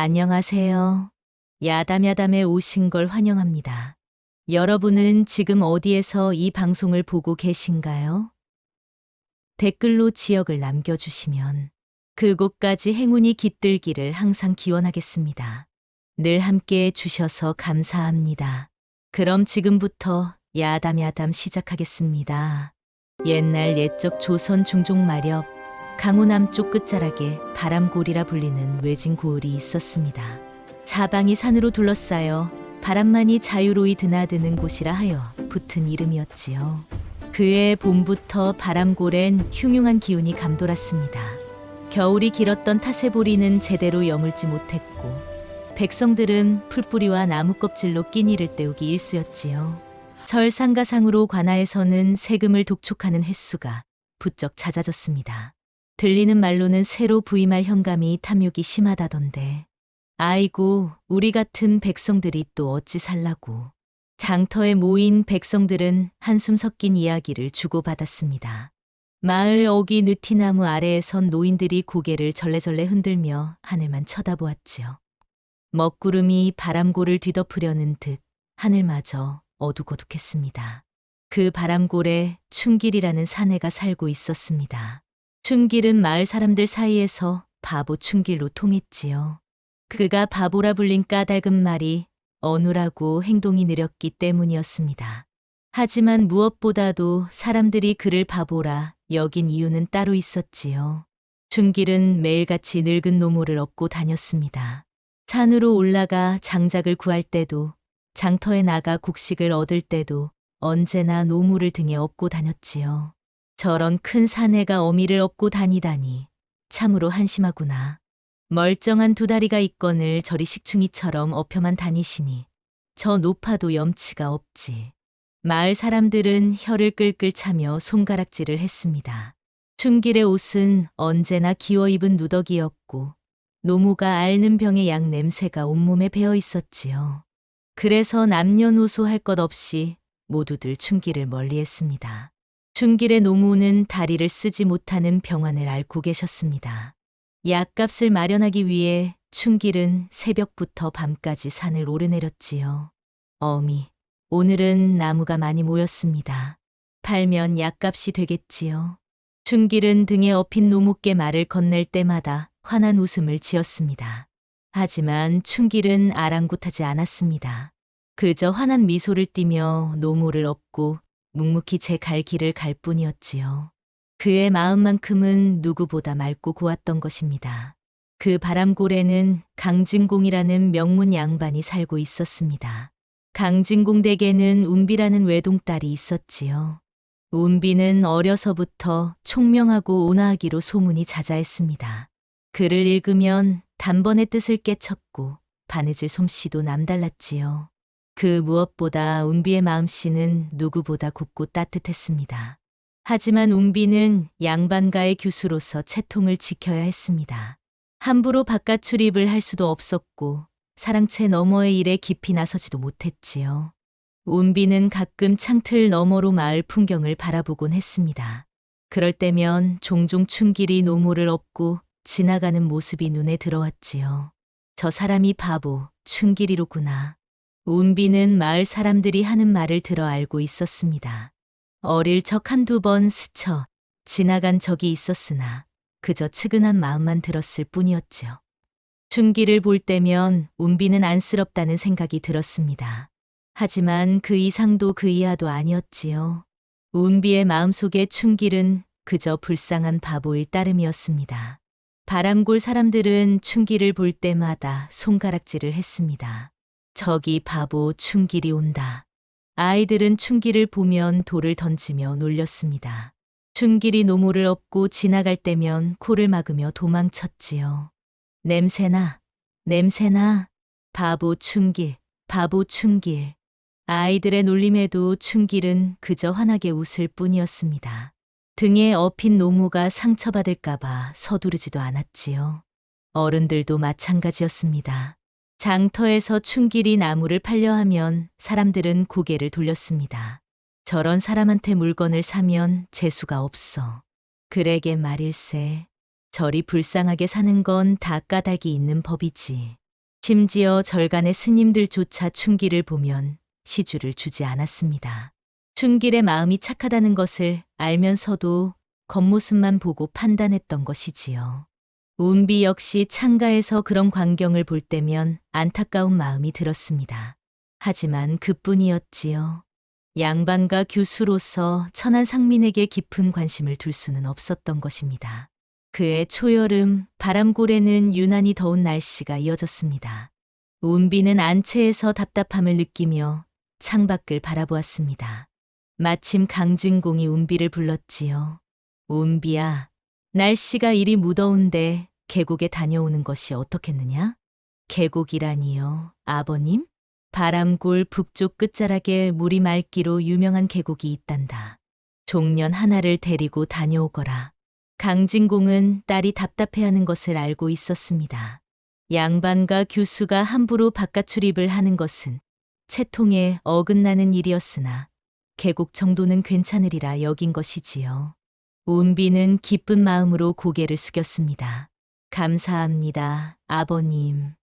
안녕하세요. 야담야담에 오신 걸 환영합니다. 여러분은 지금 어디에서 이 방송을 보고 계신가요? 댓글로 지역을 남겨주시면 그곳까지 행운이 깃들기를 항상 기원하겠습니다. 늘 함께 해주셔서 감사합니다. 그럼 지금부터 야담야담 시작하겠습니다. 옛날 옛적 조선 중종 마렵 강호 남쪽 끝자락에 바람골이라 불리는 외진 고을이 있었습니다. 사방이 산으로 둘러싸여 바람만이 자유로이 드나드는 곳이라 하여 붙은 이름이었지요. 그해 봄부터 바람골엔 흉흉한 기운이 감돌았습니다. 겨울이 길었던 탓에 보리는 제대로 여물지 못했고 백성들은 풀뿌리와 나무 껍질로 끼니를 때우기 일쑤였지요. 설상가상으로 관아에서는 세금을 독촉하는 횟수가 부쩍 잦아졌습니다. 들리는 말로는 새로 부임할 현감이 탐욕이 심하다던데 아이고 우리 같은 백성들이 또 어찌 살라고. 장터에 모인 백성들은 한숨 섞인 이야기를 주고받았습니다. 마을 어귀 느티나무 아래에 선 노인들이 고개를 절레절레 흔들며 하늘만 쳐다보았지요. 먹구름이 바람골을 뒤덮으려는 듯 하늘마저 어둑어둑했습니다. 그 바람골에 춘길이라는 사내가 살고 있었습니다. 춘길은 마을 사람들 사이에서 바보 춘길로 통했지요. 그가 바보라 불린 까닭은 말이 어눌하고 행동이 느렸기 때문이었습니다. 하지만 무엇보다도 사람들이 그를 바보라 여긴 이유는 따로 있었지요. 춘길은 매일같이 늙은 노모를 업고 다녔습니다. 산으로 올라가 장작을 구할 때도 장터에 나가 곡식을 얻을 때도 언제나 노모를 등에 업고 다녔지요. 저런 큰 사내가 어미를 업고 다니다니 참으로 한심하구나. 멀쩡한 두 다리가 있거늘 저리 식충이처럼 업혀만 다니시니 저 높아도 염치가 없지. 마을 사람들은 혀를 끌끌 차며 손가락질을 했습니다. 춘길의 옷은 언제나 기워 입은 누더기였고 노모가 앓는 병의 약 냄새가 온몸에 배어 있었지요. 그래서 남녀노소 할 것 없이 모두들 춘길을 멀리했습니다. 춘길의 노모는 다리를 쓰지 못하는 병환을 앓고 계셨습니다. 약값을 마련하기 위해 춘길은 새벽부터 밤까지 산을 오르내렸지요. 어미, 오늘은 나무가 많이 모였습니다. 팔면 약값이 되겠지요. 춘길은 등에 업힌 노모께 말을 건넬 때마다 환한 웃음을 지었습니다. 하지만 춘길은 아랑곳하지 않았습니다. 그저 환한 미소를 띠며 노모를 업고 묵묵히 제 갈 길을 갈 뿐이었지요. 그의 마음만큼은 누구보다 맑고 고왔던 것입니다. 그 바람골에는 강진공이라는 명문 양반이 살고 있었습니다. 강진공 댁에는 운비라는 외동딸이 있었지요. 운비는 어려서부터 총명하고 온화하기로 소문이 자자했습니다. 글을 읽으면 단번에 뜻을 깨쳤고 바느질 솜씨도 남달랐지요. 그 무엇보다 운비의 마음씨는 누구보다 곱고 따뜻했습니다. 하지만 운비는 양반가의 규수로서 채통을 지켜야 했습니다. 함부로 바깥 출입을 할 수도 없었고 사랑채 너머의 일에 깊이 나서지도 못했지요. 운비는 가끔 창틀 너머로 마을 풍경을 바라보곤 했습니다. 그럴 때면 종종 춘길이 노모를 업고 지나가는 모습이 눈에 들어왔지요. 저 사람이 바보 춘길이로구나. 운비는 마을 사람들이 하는 말을 들어 알고 있었습니다. 어릴 적 한두 번 스쳐 지나간 적이 있었으나 그저 측은한 마음만 들었을 뿐이었지요. 춘길을 볼 때면 운비는 안쓰럽다는 생각이 들었습니다. 하지만 그 이상도 그 이하도 아니었지요. 운비의 마음속에 춘길은 그저 불쌍한 바보일 따름이었습니다. 바람골 사람들은 춘길을 볼 때마다 손가락질을 했습니다. 저기 바보 춘길이 온다. 아이들은 춘길을 보면 돌을 던지며 놀렸습니다. 춘길이 노모를 업고 지나갈 때면 코를 막으며 도망쳤지요. 냄새나, 냄새나, 바보 춘길, 바보 춘길. 아이들의 놀림에도 춘길은 그저 환하게 웃을 뿐이었습니다. 등에 업힌 노모가 상처받을까봐 서두르지도 않았지요. 어른들도 마찬가지였습니다. 장터에서 춘길이 나무를 팔려 하면 사람들은 고개를 돌렸습니다. 저런 사람한테 물건을 사면 재수가 없어. 그래게 말일세. 저리 불쌍하게 사는 건 다 까닭이 있는 법이지. 심지어 절간의 스님들조차 춘길을 보면 시주를 주지 않았습니다. 춘길의 마음이 착하다는 것을 알면서도 겉모습만 보고 판단했던 것이지요. 운비 역시 창가에서 그런 광경을 볼 때면 안타까운 마음이 들었습니다. 하지만 그뿐이었지요. 양반과 교수로서 천한 상민에게 깊은 관심을 둘 수는 없었던 것입니다. 그해 초여름 바람골에는 유난히 더운 날씨가 이어졌습니다. 운비는 안채에서 답답함을 느끼며 창밖을 바라보았습니다. 마침 강진공이 운비를 불렀지요. 운비야, 날씨가 이리 무더운데 계곡에 다녀오는 것이 어떻겠느냐? 계곡이라니요, 아버님? 바람골 북쪽 끝자락에 물이 맑기로 유명한 계곡이 있단다. 종년 하나를 데리고 다녀오거라. 강진공은 딸이 답답해하는 것을 알고 있었습니다. 양반과 교수가 함부로 바깥 출입을 하는 것은 채통에 어긋나는 일이었으나 계곡 정도는 괜찮으리라 여긴 것이지요. 운비는 기쁜 마음으로 고개를 숙였습니다. 감사합니다, 아버님.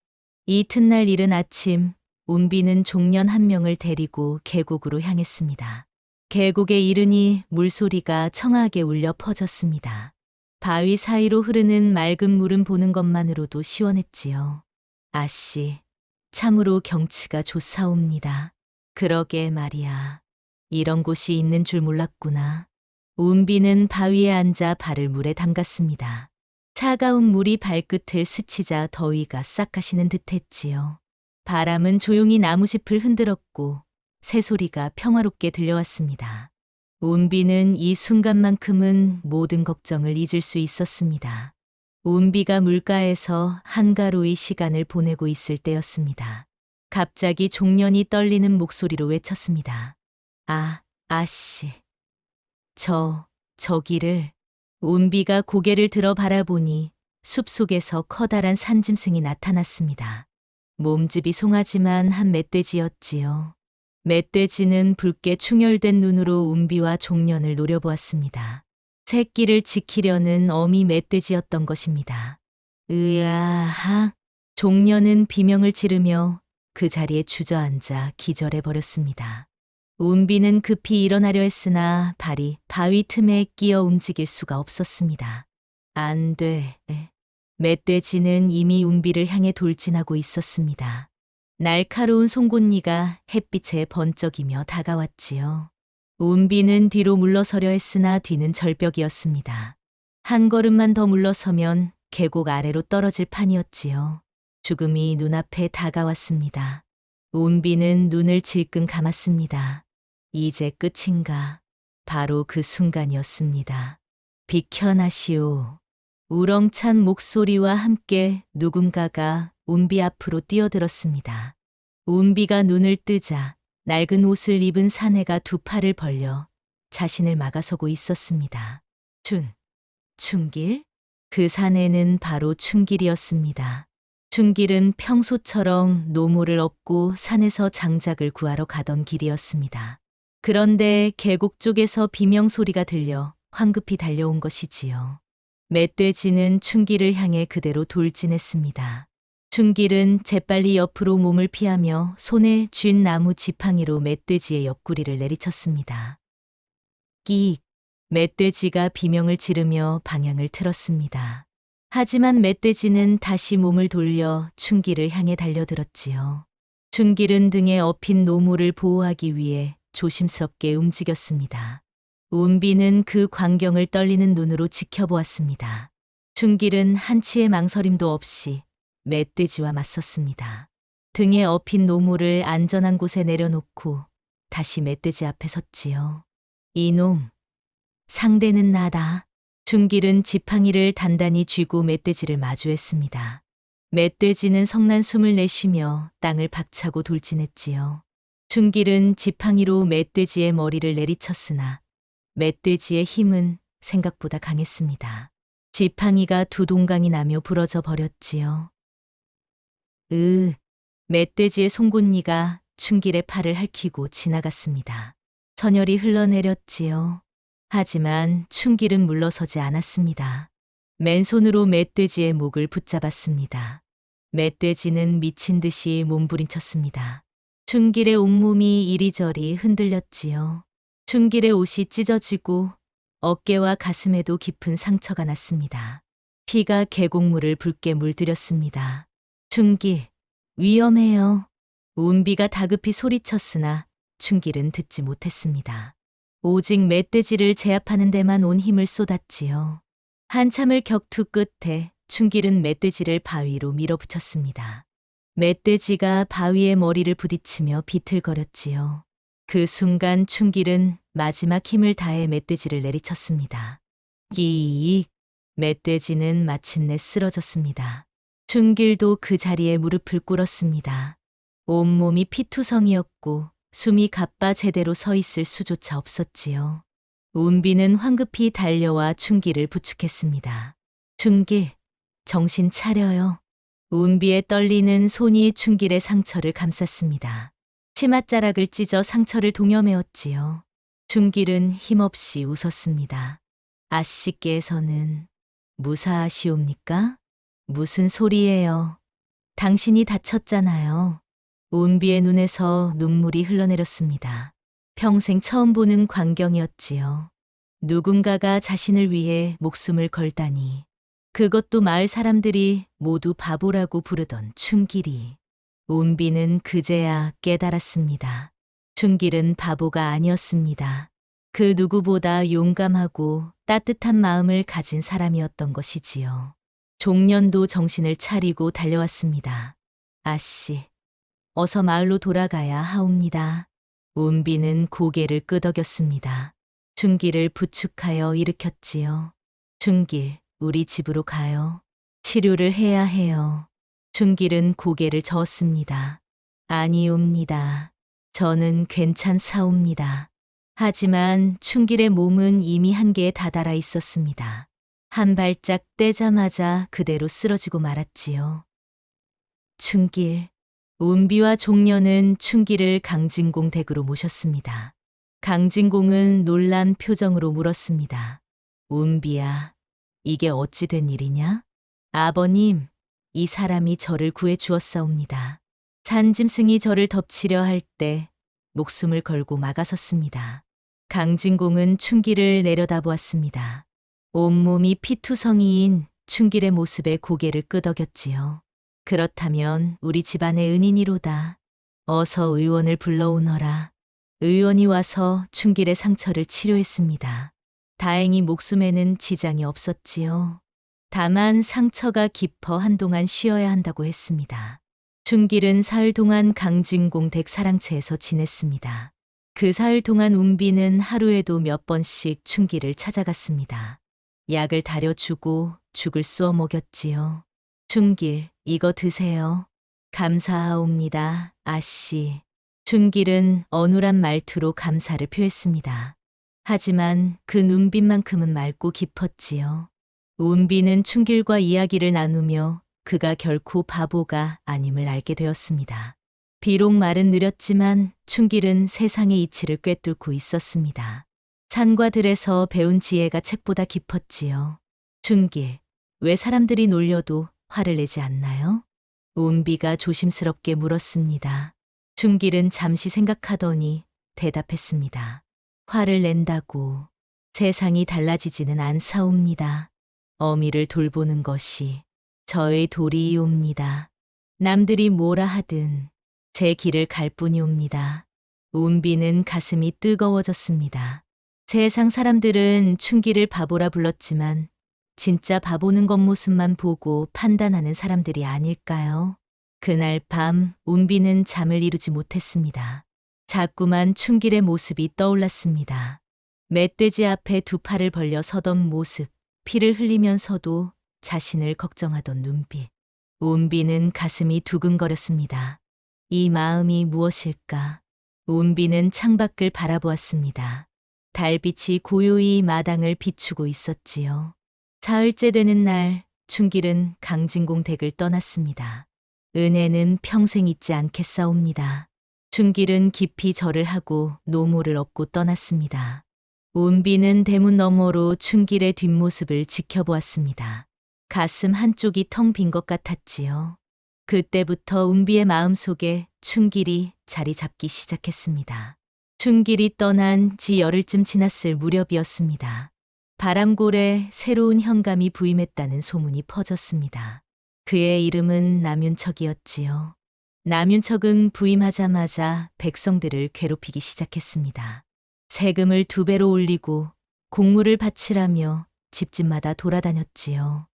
이튿날 이른 아침, 운비는 종년 한 명을 데리고 계곡으로 향했습니다. 계곡에 이르니 물소리가 청아하게 울려 퍼졌습니다. 바위 사이로 흐르는 맑은 물은 보는 것만으로도 시원했지요. 아씨, 참으로 경치가 좋사옵니다. 그러게 말이야. 이런 곳이 있는 줄 몰랐구나. 운비는 바위에 앉아 발을 물에 담갔습니다. 차가운 물이 발끝을 스치자 더위가 싹 가시는 듯했지요. 바람은 조용히 나무잎을 흔들었고 새소리가 평화롭게 들려왔습니다. 운비는 이 순간만큼은 모든 걱정을 잊을 수 있었습니다. 운비가 물가에서 한가로이 시간을 보내고 있을 때였습니다. 갑자기 종년이 떨리는 목소리로 외쳤습니다. 아씨. 저기를. 운비가 고개를 들어 바라보니 숲속에서 커다란 산짐승이 나타났습니다. 몸집이 송아지만 한 멧돼지였지요. 멧돼지는 붉게 충혈된 눈으로 운비와 종년을 노려보았습니다. 새끼를 지키려는 어미 멧돼지였던 것입니다. 으아하! 종년은 비명을 지르며 그 자리에 주저앉아 기절해버렸습니다. 운비는 급히 일어나려 했으나 발이 바위 틈에 끼어 움직일 수가 없었습니다. 안 돼. 멧돼지는 이미 운비를 향해 돌진하고 있었습니다. 날카로운 송곳니가 햇빛에 번쩍이며 다가왔지요. 운비는 뒤로 물러서려 했으나 뒤는 절벽이었습니다. 한 걸음만 더 물러서면 계곡 아래로 떨어질 판이었지요. 죽음이 눈앞에 다가왔습니다. 운비는 눈을 질끈 감았습니다. 이제 끝인가? 바로 그 순간이었습니다. 비켜나시오. 우렁찬 목소리와 함께 누군가가 운비 앞으로 뛰어들었습니다. 운비가 눈을 뜨자 낡은 옷을 입은 사내가 두 팔을 벌려 자신을 막아서고 있었습니다. 춘길? 그 사내는 바로 춘길이었습니다. 춘길은 평소처럼 노모를 업고 산에서 장작을 구하러 가던 길이었습니다. 그런데 계곡 쪽에서 비명소리가 들려 황급히 달려온 것이지요. 멧돼지는 춘길을 향해 그대로 돌진했습니다. 춘길은 재빨리 옆으로 몸을 피하며 손에 쥔 나무 지팡이로 멧돼지의 옆구리를 내리쳤습니다. 끼익! 멧돼지가 비명을 지르며 방향을 틀었습니다. 하지만 멧돼지는 다시 몸을 돌려 춘길을 향해 달려들었지요. 춘길은 등에 업힌 노무를 보호하기 위해 조심스럽게 움직였습니다. 운비는 그 광경을 떨리는 눈으로 지켜보았습니다. 춘길은 한치의 망설임도 없이 멧돼지와 맞섰습니다. 등에 업힌 노무를 안전한 곳에 내려놓고 다시 멧돼지 앞에 섰지요. 이놈, 상대는 나다. 춘길은 지팡이를 단단히 쥐고 멧돼지를 마주했습니다. 멧돼지는 성난 숨을 내쉬며 땅을 박차고 돌진했지요. 춘길은 지팡이로 멧돼지의 머리를 내리쳤으나 멧돼지의 힘은 생각보다 강했습니다. 지팡이가 두 동강이 나며 부러져 버렸지요. 멧돼지의 송곳니가 춘길의 팔을 핥히고 지나갔습니다. 천열이 흘러내렸지요. 하지만 춘길은 물러서지 않았습니다. 맨손으로 멧돼지의 목을 붙잡았습니다. 멧돼지는 미친 듯이 몸부림쳤습니다. 춘길의 온몸이 이리저리 흔들렸지요. 춘길의 옷이 찢어지고 어깨와 가슴에도 깊은 상처가 났습니다. 피가 계곡물을 붉게 물들였습니다. 춘길, 위험해요. 운비가 다급히 소리쳤으나 춘길은 듣지 못했습니다. 오직 멧돼지를 제압하는 데만 온 힘을 쏟았지요. 한참을 격투 끝에 춘길은 멧돼지를 바위로 밀어붙였습니다. 멧돼지가 바위에 머리를 부딪히며 비틀거렸지요. 그 순간 춘길은 마지막 힘을 다해 멧돼지를 내리쳤습니다. 끼익! 멧돼지는 마침내 쓰러졌습니다. 춘길도 그 자리에 무릎을 꿇었습니다. 온몸이 피투성이었고 숨이 가빠 제대로 서 있을 수조차 없었지요. 운비는 황급히 달려와 춘길을 부축했습니다. 춘길, 정신 차려요. 운비의 떨리는 손이 춘길의 상처를 감쌌습니다. 치맛자락을 찢어 상처를 동여매었지요. 춘길은 힘없이 웃었습니다. 아씨께서는 무사하시옵니까? 무슨 소리예요? 당신이 다쳤잖아요. 운비의 눈에서 눈물이 흘러내렸습니다. 평생 처음 보는 광경이었지요. 누군가가 자신을 위해 목숨을 걸다니. 그것도 마을 사람들이 모두 바보라고 부르던 춘길이. 운비는 그제야 깨달았습니다. 춘길은 바보가 아니었습니다. 그 누구보다 용감하고 따뜻한 마음을 가진 사람이었던 것이지요. 종년도 정신을 차리고 달려왔습니다. 아씨, 어서 마을로 돌아가야 하옵니다. 운비는 고개를 끄덕였습니다. 춘길을 부축하여 일으켰지요. 춘길, 우리 집으로 가요. 치료를 해야 해요. 춘길은 고개를 저었습니다. 아니옵니다. 저는 괜찮사옵니다. 하지만 춘길의 몸은 이미 한계에 다다라 있었습니다. 한 발짝 떼자마자 그대로 쓰러지고 말았지요. 춘길, 운비와 종려는 춘길을 강진공 댁으로 모셨습니다. 강진공은 놀란 표정으로 물었습니다. 운비야, 이게 어찌 된 일이냐? 아버님, 이 사람이 저를 구해 주었사옵니다. 산짐승이 저를 덮치려 할 때 목숨을 걸고 막아섰습니다. 강진공은 춘길을 내려다보았습니다. 온몸이 피투성이인 춘길의 모습에 고개를 끄덕였지요. 그렇다면 우리 집안의 은인이로다. 어서 의원을 불러오너라. 의원이 와서 춘길의 상처를 치료했습니다. 다행히 목숨에는 지장이 없었지요. 다만 상처가 깊어 한동안 쉬어야 한다고 했습니다. 춘길은 사흘 동안 강진공 댁 사랑채에서 지냈습니다. 그 사흘 동안 운비는 하루에도 몇 번씩 춘길을 찾아갔습니다. 약을 다려주고 죽을 쏘어 먹였지요. 춘길, 이거 드세요. 감사하옵니다, 아씨. 춘길은 어눌한 말투로 감사를 표했습니다. 하지만 그 눈빛만큼은 맑고 깊었지요. 운비는 춘길과 이야기를 나누며 그가 결코 바보가 아님을 알게 되었습니다. 비록 말은 느렸지만 춘길은 세상의 이치를 꿰뚫고 있었습니다. 산과 들에서 배운 지혜가 책보다 깊었지요. 춘길, 왜 사람들이 놀려도 화를 내지 않나요? 운비가 조심스럽게 물었습니다. 춘길은 잠시 생각하더니 대답했습니다. 화를 낸다고 세상이 달라지지는 않사옵니다. 어미를 돌보는 것이 저의 도리이옵니다. 남들이 뭐라 하든 제 길을 갈 뿐이옵니다. 운비는 가슴이 뜨거워졌습니다. 세상 사람들은 춘길을 바보라 불렀지만 진짜 바보는 겉모습만 보고 판단하는 사람들이 아닐까요? 그날 밤 운비는 잠을 이루지 못했습니다. 자꾸만 춘길의 모습이 떠올랐습니다. 멧돼지 앞에 두 팔을 벌려 서던 모습, 피를 흘리면서도 자신을 걱정하던 눈빛. 운비는 가슴이 두근거렸습니다. 이 마음이 무엇일까? 운비는 창밖을 바라보았습니다. 달빛이 고요히 마당을 비추고 있었지요. 사흘째 되는 날, 춘길은 강진공 댁을 떠났습니다. 은혜는 평생 잊지 않겠사옵니다. 춘길은 깊이 절을 하고 노모를 업고 떠났습니다. 운비는 대문 너머로 춘길의 뒷모습을 지켜보았습니다. 가슴 한쪽이 텅 빈 것 같았지요. 그때부터 운비의 마음속에 춘길이 자리 잡기 시작했습니다. 춘길이 떠난 지 열흘쯤 지났을 무렵이었습니다. 바람골에 새로운 현감이 부임했다는 소문이 퍼졌습니다. 그의 이름은 남윤척이었지요. 남윤척은 부임하자마자 백성들을 괴롭히기 시작했습니다. 세금을 2배로 올리고 곡물을 바치라며 집집마다 돌아다녔지요.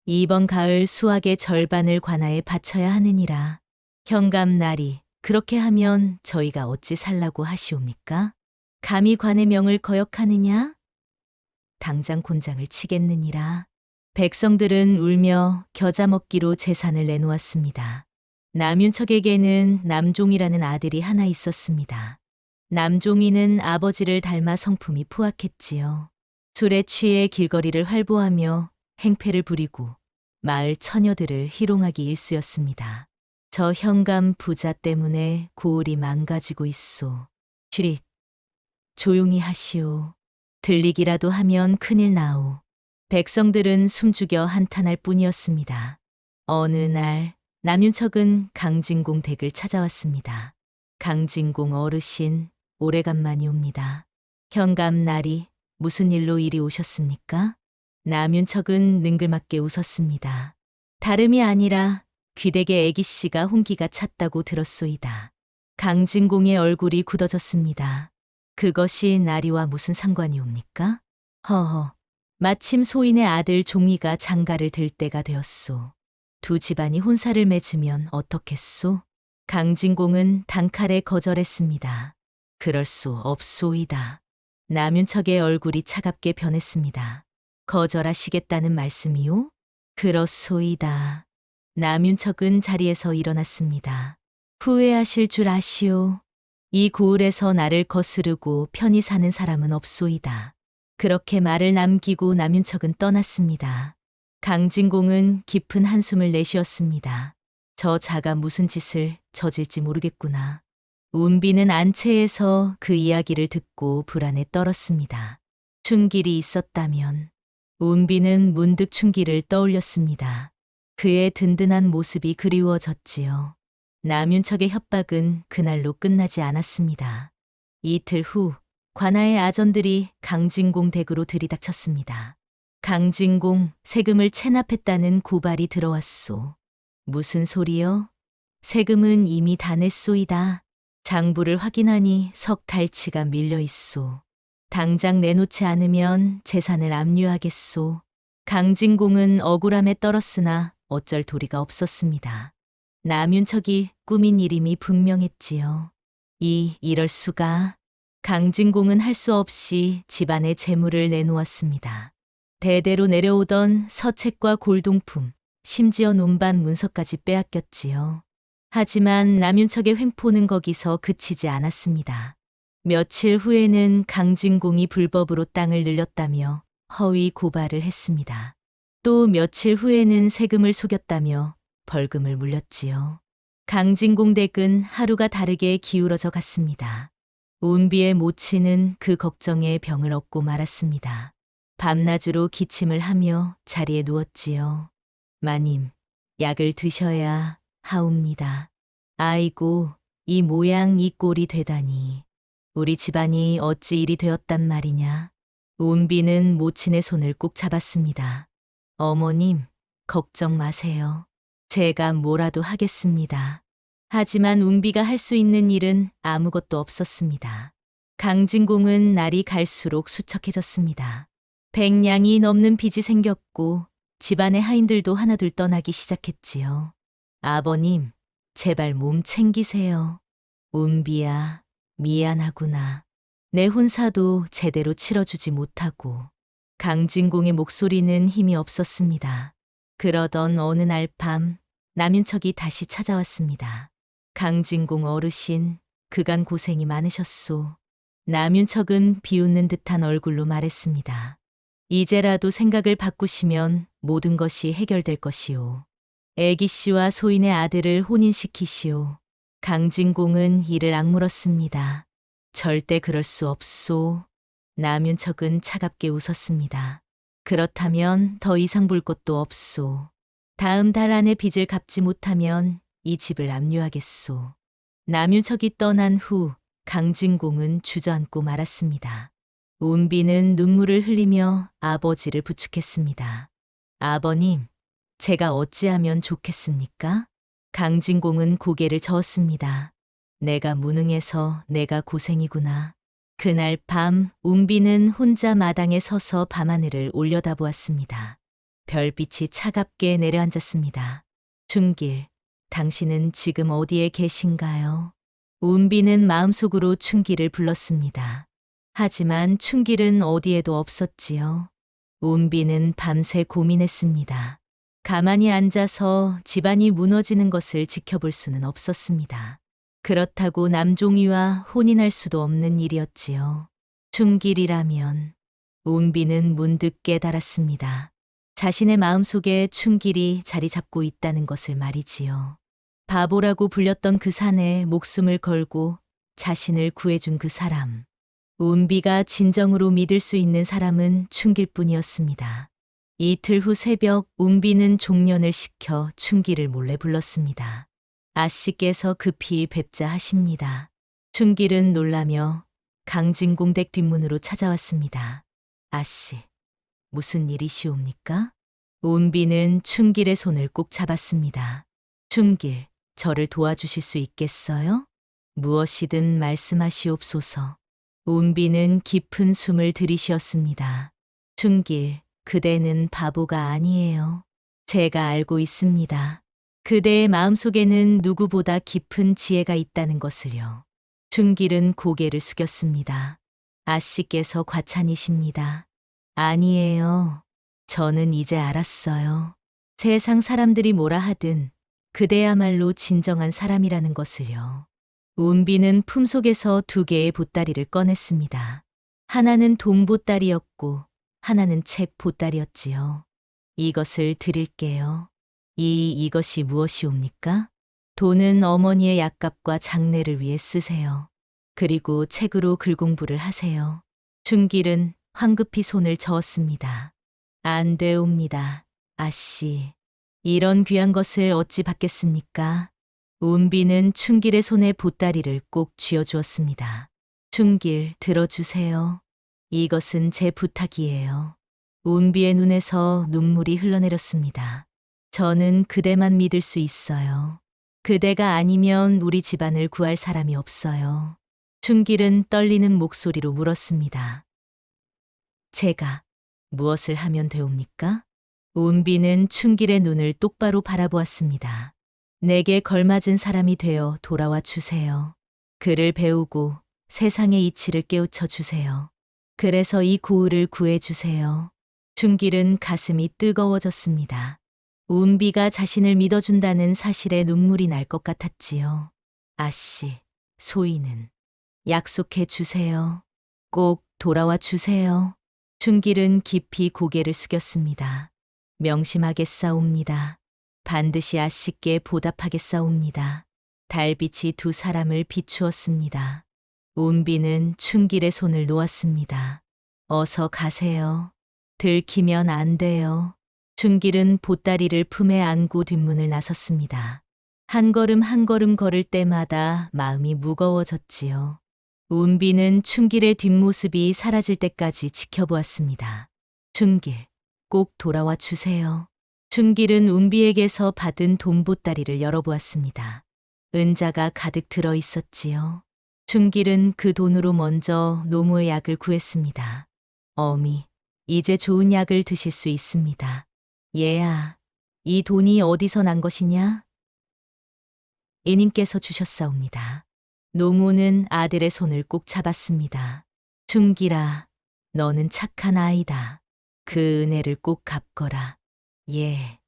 이번 가을 수확의 절반을 관아에 바쳐야 하느니라. 현감나리, 그렇게 하면 저희가 어찌 살라고 하시옵니까? 감히 관의 명을 거역하느냐? 당장 곤장을 치겠느니라. 백성들은 울며 겨자 먹기로 재산을 내놓았습니다. 남윤척에게는 남종이라는 아들이 하나 있었습니다. 남종이는 아버지를 닮아 성품이 포악했지요. 술에 취해 길거리를 활보하며 행패를 부리고 마을 처녀들을 희롱하기 일쑤였습니다. 저 현감 부자 때문에 고을이 망가지고 있소. 쉿, 조용히 하시오. 들리기라도 하면 큰일 나오. 백성들은 숨죽여 한탄할 뿐이었습니다. 어느 날 남윤척은 강진공 댁을 찾아왔습니다. 강진공 어르신, 오래간만이옵니다. 현감나리, 무슨 일로 이리 오셨습니까? 남윤척은 능글맞게 웃었습니다. 다름이 아니라 귀댁의 애기씨가 홍기가 찼다고 들었소이다. 강진공의 얼굴이 굳어졌습니다. 그것이 나리와 무슨 상관이옵니까? 허허, 마침 소인의 아들 종이가 장가를 들 때가 되었소. 두 집안이 혼사를 맺으면 어떻겠소? 강진공은 단칼에 거절했습니다. 그럴 수 없소이다. 남윤척의 얼굴이 차갑게 변했습니다. 거절하시겠다는 말씀이요? 그렇소이다. 남윤척은 자리에서 일어났습니다. 후회하실 줄 아시오. 이 고을에서 나를 거스르고 편히 사는 사람은 없소이다. 그렇게 말을 남기고 남윤척은 떠났습니다. 강진공은 깊은 한숨을 내쉬었습니다. 저 자가 무슨 짓을 저질지 모르겠구나. 운비는 안채에서 그 이야기를 듣고 불안에 떨었습니다. 춘길이 있었다면. 운비는 문득 춘길을 떠올렸습니다. 그의 든든한 모습이 그리워졌지요. 남윤척의 협박은 그날로 끝나지 않았습니다. 이틀 후 관아의 아전들이 강진공 댁으로 들이닥쳤습니다. 강진공, 세금을 체납했다는 고발이 들어왔소. 무슨 소리요? 세금은 이미 다 냈소이다. 장부를 확인하니 석 달치가 밀려 있소. 당장 내놓지 않으면 재산을 압류하겠소. 강진공은 억울함에 떨었으나 어쩔 도리가 없었습니다. 남윤척이 꾸민 일임이 분명했지요. 이럴 수가. 강진공은 할 수 없이 집안의 재물을 내놓았습니다. 대대로 내려오던 서책과 골동품, 심지어 논반 문서까지 빼앗겼지요. 하지만 남윤척의 횡포는 거기서 그치지 않았습니다. 며칠 후에는 강진공이 불법으로 땅을 늘렸다며 허위 고발을 했습니다. 또 며칠 후에는 세금을 속였다며 벌금을 물렸지요. 강진공 댁은 하루가 다르게 기울어져 갔습니다. 운비의 모친은 그 걱정에 병을 얻고 말았습니다. 밤낮으로 기침을 하며 자리에 누웠지요. 마님, 약을 드셔야 하옵니다. 아이고, 이 모양 이 꼴이 되다니. 우리 집안이 어찌 이리 되었단 말이냐. 운비는 모친의 손을 꼭 잡았습니다. 어머님, 걱정 마세요. 제가 뭐라도 하겠습니다. 하지만 운비가 할 수 있는 일은 아무것도 없었습니다. 강진공은 날이 갈수록 수척해졌습니다. 100냥이 넘는 빚이 생겼고 집안의 하인들도 하나둘 떠나기 시작했지요. 아버님, 제발 몸 챙기세요. 운비야, 미안하구나. 내 혼사도 제대로 치러주지 못하고. 강진공의 목소리는 힘이 없었습니다. 그러던 어느 날 밤, 남윤척이 다시 찾아왔습니다. 강진공 어르신, 그간 고생이 많으셨소. 남윤척은 비웃는 듯한 얼굴로 말했습니다. 이제라도 생각을 바꾸시면 모든 것이 해결될 것이오. 애기 씨와 소인의 아들을 혼인시키시오. 강진공은 이를 악물었습니다. 절대 그럴 수 없소. 남윤척은 차갑게 웃었습니다. 그렇다면 더 이상 볼 것도 없소. 다음 달 안에 빚을 갚지 못하면 이 집을 압류하겠소. 남유석이 떠난 후 강진공은 주저앉고 말았습니다. 운비는 눈물을 흘리며 아버지를 부축했습니다. 아버님, 제가 어찌하면 좋겠습니까? 강진공은 고개를 저었습니다. 내가 무능해서 내가 고생이구나. 그날 밤 운비는 혼자 마당에 서서 밤하늘을 올려다보았습니다. 별빛이 차갑게 내려앉았습니다. 춘길, 당신은 지금 어디에 계신가요? 운비는 마음속으로 춘길을 불렀습니다. 하지만 춘길은 어디에도 없었지요. 운비는 밤새 고민했습니다. 가만히 앉아서 집안이 무너지는 것을 지켜볼 수는 없었습니다. 그렇다고 남종이와 혼인할 수도 없는 일이었지요. 춘길이라면 운비는 문득 깨달았습니다. 자신의 마음속에 춘길이 자리 잡고 있다는 것을 말이지요. 바보라고 불렸던 그 산에 목숨을 걸고 자신을 구해준 그 사람. 운비가 진정으로 믿을 수 있는 사람은 춘길뿐이었습니다. 이틀 후 새벽 운비는 종년을 시켜 춘길을 몰래 불렀습니다. 아씨께서 급히 뵙자 하십니다. 춘길은 놀라며 강진공 댁 뒷문으로 찾아왔습니다. 아씨, 무슨 일이시옵니까? 운비는 춘길의 손을 꼭 잡았습니다. 춘길, 저를 도와주실 수 있겠어요? 무엇이든 말씀하시옵소서. 운비는 깊은 숨을 들이쉬었습니다. 춘길, 그대는 바보가 아니에요. 제가 알고 있습니다. 그대의 마음속에는 누구보다 깊은 지혜가 있다는 것을요. 춘길은 고개를 숙였습니다. 아씨께서 과찬이십니다. 아니에요. 저는 이제 알았어요. 세상 사람들이 뭐라 하든 그대야말로 진정한 사람이라는 것을요. 운비는 품속에서 2개의 보따리를 꺼냈습니다. 하나는 돈 보따리였고 하나는 책 보따리였지요. 이것을 드릴게요. 이것이 무엇이옵니까? 돈은 어머니의 약값과 장례를 위해 쓰세요. 그리고 책으로 글 공부를 하세요. 춘길은 황급히 손을 저었습니다. 안 되옵니다. 아씨. 이런 귀한 것을 어찌 받겠습니까? 운비는 춘길의 손에 보따리를 꼭 쥐어주었습니다. 춘길, 들어주세요. 이것은 제 부탁이에요. 운비의 눈에서 눈물이 흘러내렸습니다. 저는 그대만 믿을 수 있어요. 그대가 아니면 우리 집안을 구할 사람이 없어요. 춘길은 떨리는 목소리로 물었습니다. 제가 무엇을 하면 되옵니까? 운비는 춘길의 눈을 똑바로 바라보았습니다. 내게 걸맞은 사람이 되어 돌아와 주세요. 글을 배우고 세상의 이치를 깨우쳐 주세요. 그래서 이 고을을 구해 주세요. 춘길은 가슴이 뜨거워졌습니다. 운비가 자신을 믿어준다는 사실에 눈물이 날 것 같았지요. 아씨, 소희는 약속해 주세요. 꼭 돌아와 주세요. 춘길은 깊이 고개를 숙였습니다. 명심하겠사옵니다. 반드시 아씨께 보답하겠사옵니다. 달빛이 2 사람을 비추었습니다. 운비는 춘길의 손을 놓았습니다. 어서 가세요. 들키면 안 돼요. 춘길은 보따리를 품에 안고 뒷문을 나섰습니다. 한 걸음 한 걸음 걸을 때마다 마음이 무거워졌지요. 운비는 춘길의 뒷모습이 사라질 때까지 지켜보았습니다. 춘길, 꼭 돌아와 주세요. 춘길은 운비에게서 받은 돈 보따리를 열어보았습니다. 은자가 가득 들어 있었지요. 춘길은 그 돈으로 먼저 노모의 약을 구했습니다. 어미, 이제 좋은 약을 드실 수 있습니다. 얘야, 이 돈이 어디서 난 것이냐? 예님께서 주셨사옵니다. 노모는 아들의 손을 꼭 잡았습니다. 춘길아, 너는 착한 아이다. 그 은혜를 꼭 갚거라. 예.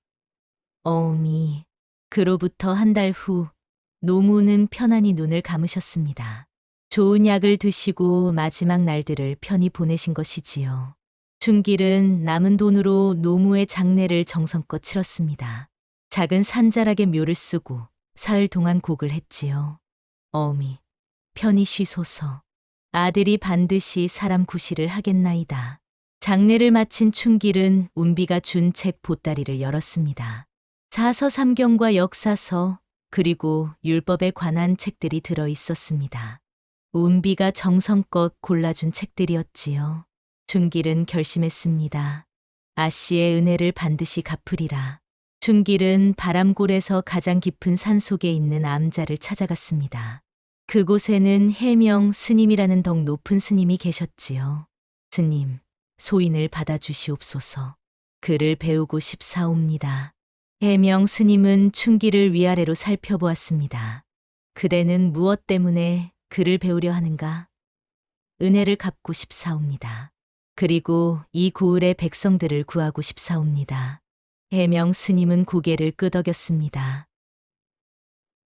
어미. 그로부터 한 달 후, 노모는 편안히 눈을 감으셨습니다. 좋은 약을 드시고 마지막 날들을 편히 보내신 것이지요. 춘길은 남은 돈으로 노모의 장례를 정성껏 치렀습니다. 작은 산자락에 묘를 쓰고 사흘 동안 곡을 했지요. 어미, 편히 쉬소서. 아들이 반드시 사람 구실을 하겠나이다. 장례를 마친 춘길은 운비가 준 책 보따리를 열었습니다. 사서삼경과 역사서, 그리고 율법에 관한 책들이 들어 있었습니다. 운비가 정성껏 골라준 책들이었지요. 춘길은 결심했습니다. 아씨의 은혜를 반드시 갚으리라. 춘길은 바람골에서 가장 깊은 산속에 있는 암자를 찾아갔습니다. 그곳에는 해명 스님이라는 덕 높은 스님이 계셨지요. 스님, 소인을 받아주시옵소서. 그를 배우고 싶사옵니다. 해명 스님은 춘길을 위아래로 살펴보았습니다. 그대는 무엇 때문에 그를 배우려 하는가? 은혜를 갚고 싶사옵니다. 그리고 이 고을의 백성들을 구하고 싶사옵니다. 해명 스님은 고개를 끄덕였습니다.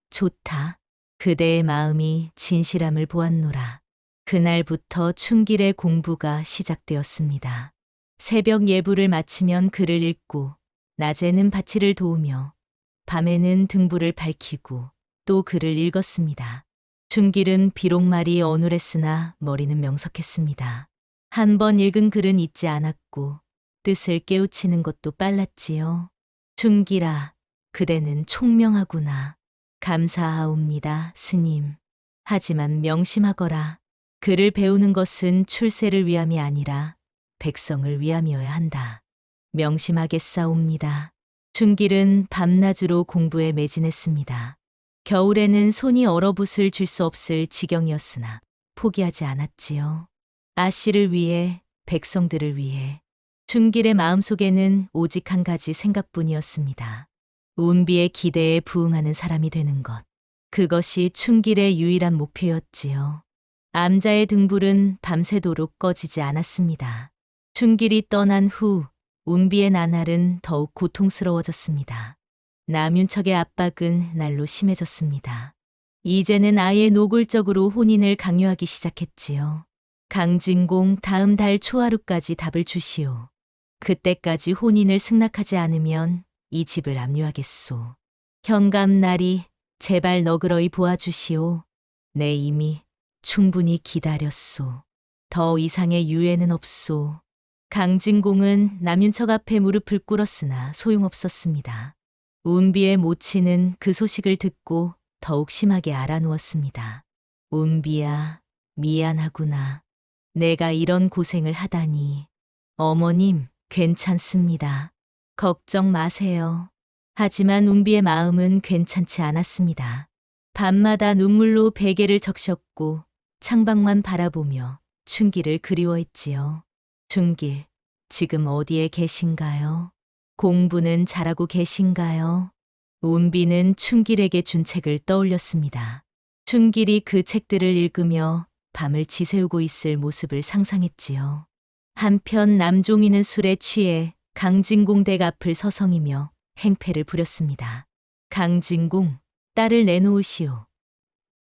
좋다. 그대의 마음이 진실함을 보았노라. 그날부터 춘길의 공부가 시작되었습니다. 새벽 예불을 마치면 글을 읽고, 낮에는 밭일을 도우며, 밤에는 등불을 밝히고 또 글을 읽었습니다. 춘길은 비록 말이 어눌했으나 머리는 명석했습니다. 한 번 읽은 글은 잊지 않았고 뜻을 깨우치는 것도 빨랐지요. 춘길아, 그대는 총명하구나. 감사하옵니다, 스님. 하지만 명심하거라. 글을 배우는 것은 출세를 위함이 아니라 백성을 위함이어야 한다. 명심하겠사옵니다. 춘길은 밤낮으로 공부에 매진했습니다. 겨울에는 손이 얼어붙을 줄 수 없을 지경이었으나 포기하지 않았지요. 아씨를 위해, 백성들을 위해. 춘길의 마음속에는 오직 한 가지 생각뿐이었습니다. 운비의 기대에 부응하는 사람이 되는 것. 그것이 춘길의 유일한 목표였지요. 암자의 등불은 밤새도록 꺼지지 않았습니다. 춘길이 떠난 후 운비의 나날은 더욱 고통스러워졌습니다. 남윤척의 압박은 날로 심해졌습니다. 이제는 아예 노골적으로 혼인을 강요하기 시작했지요. 강진공 다음 달 초하루까지 답을 주시오. 그때까지 혼인을 승낙하지 않으면 이 집을 압류하겠소. 현감나리, 제발 너그러이 보아주시오. 내 이미 충분히 기다렸소. 더 이상의 유예는 없소. 강진공은 남윤척 앞에 무릎을 꿇었으나 소용없었습니다. 운비의 모친은 그 소식을 듣고 더욱 심하게 알아누웠습니다. 운비야, 미안하구나. 내가 이런 고생을 하다니. 어머님, 괜찮습니다. 걱정 마세요. 하지만 운비의 마음은 괜찮지 않았습니다. 밤마다 눈물로 베개를 적셨고 창밖만 바라보며 춘길을 그리워했지요. 춘길, 지금 어디에 계신가요? 공부는 잘하고 계신가요? 운비는 춘길에게 준 책을 떠올렸습니다. 춘길이 그 책들을 읽으며 밤을 지새우고 있을 모습을 상상했지요. 한편 남종이는 술에 취해 강진공 댁 앞을 서성이며 행패를 부렸습니다. 강진공, 딸을 내놓으시오.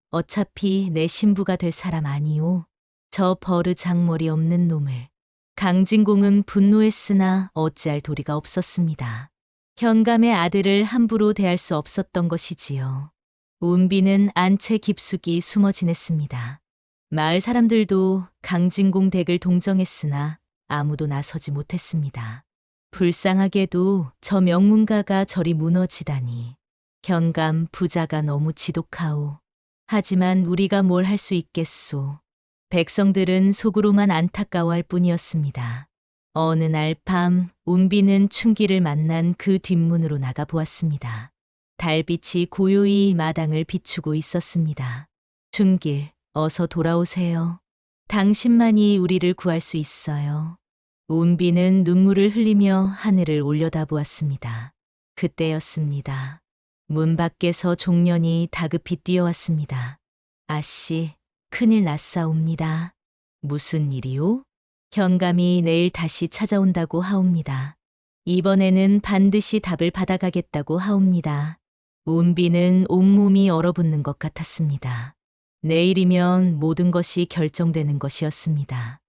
어차피 내 신부가 될 사람 아니오. 저 버르장머리 없는 놈을. 강진공은 분노했으나 어찌할 도리가 없었습니다. 현감의 아들을 함부로 대할 수 없었던 것이지요. 운비는 안채 깊숙이 숨어 지냈습니다. 마을 사람들도 강진공 댁을 동정했으나 아무도 나서지 못했습니다. 불쌍하게도 저 명문가가 저리 무너지다니. 현감 부자가 너무 지독하오. 하지만 우리가 뭘 할 수 있겠소. 백성들은 속으로만 안타까워할 뿐이었습니다. 어느 날 밤 운비는 춘길을 만난 그 뒷문으로 나가 보았습니다. 달빛이 고요히 마당을 비추고 있었습니다. 춘길, 어서 돌아오세요. 당신만이 우리를 구할 수 있어요. 운비는 눈물을 흘리며 하늘을 올려다보았습니다. 그때였습니다. 문 밖에서 종년이 다급히 뛰어왔습니다. 아씨, 큰일 났사옵니다. 무슨 일이오? 현감이 내일 다시 찾아온다고 하옵니다. 이번에는 반드시 답을 받아가겠다고 하옵니다. 운비는 온몸이 얼어붙는 것 같았습니다. 내일이면 모든 것이 결정되는 것이었습니다.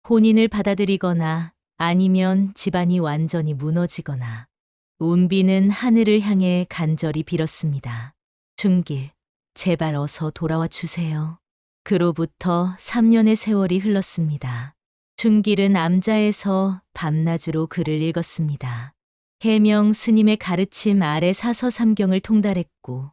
혼인을 받아들이거나 아니면 집안이 완전히 무너지거나. 운비는 하늘을 향해 간절히 빌었습니다. 춘길, 제발 어서 돌아와 주세요. 그로부터 3년의 세월이 흘렀습니다. 춘길은 암자에서 밤낮으로 글을 읽었습니다. 해명 스님의 가르침 아래 사서삼경을 통달했고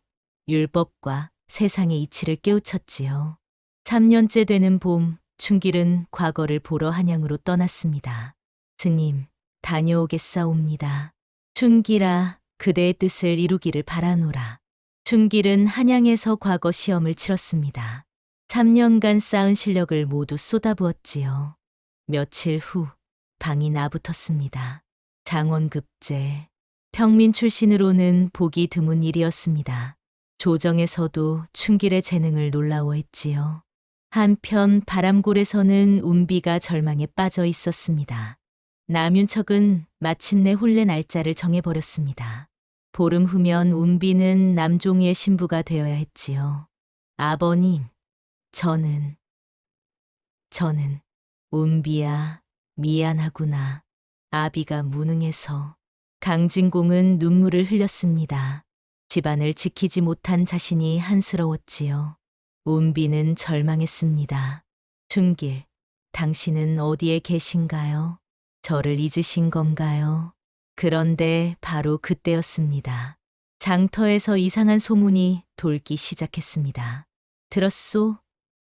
율법과 세상의 이치를 깨우쳤지요. 3년째 되는 봄, 춘길은 과거를 보러 한양으로 떠났습니다. 스님, 다녀오겠사옵니다. 춘길아, 그대의 뜻을 이루기를 바라노라. 춘길은 한양에서 과거 시험을 치렀습니다. 3년간 쌓은 실력을 모두 쏟아부었지요. 며칠 후 방이 나붙었습니다. 장원급제. 평민 출신으로는 보기 드문 일이었습니다. 조정에서도 춘길의 재능을 놀라워했지요. 한편 바람골에서는 운비가 절망에 빠져 있었습니다. 남윤척은 마침내 혼례 날짜를 정해버렸습니다. 보름 후면 운비는 남종이의 신부가 되어야 했지요. 아버님, 저는 운비야, 미안하구나. 아비가 무능해서. 강진공은 눈물을 흘렸습니다. 집안을 지키지 못한 자신이 한스러웠지요. 운비는 절망했습니다. 춘길, 당신은 어디에 계신가요? 저를 잊으신 건가요? 그런데 바로 그때였습니다. 장터에서 이상한 소문이 돌기 시작했습니다. 들었소?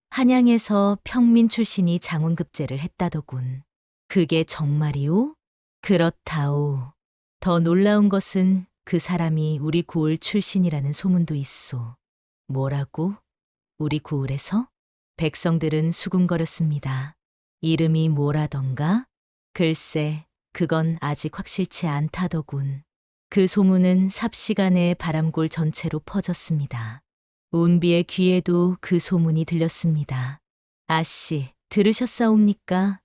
한양에서 평민 출신이 장원급제를 했다더군. 그게 정말이오? 그렇다오. 더 놀라운 것은 그 사람이 우리 구울 출신이라는 소문도 있소. 뭐라고? 우리 구울에서? 백성들은 수군거렸습니다. 이름이 뭐라던가? 글쎄, 그건 아직 확실치 않다더군. 그 소문은 삽시간에 바람골 전체로 퍼졌습니다. 운비의 귀에도 그 소문이 들렸습니다. 아씨, 들으셨사옵니까?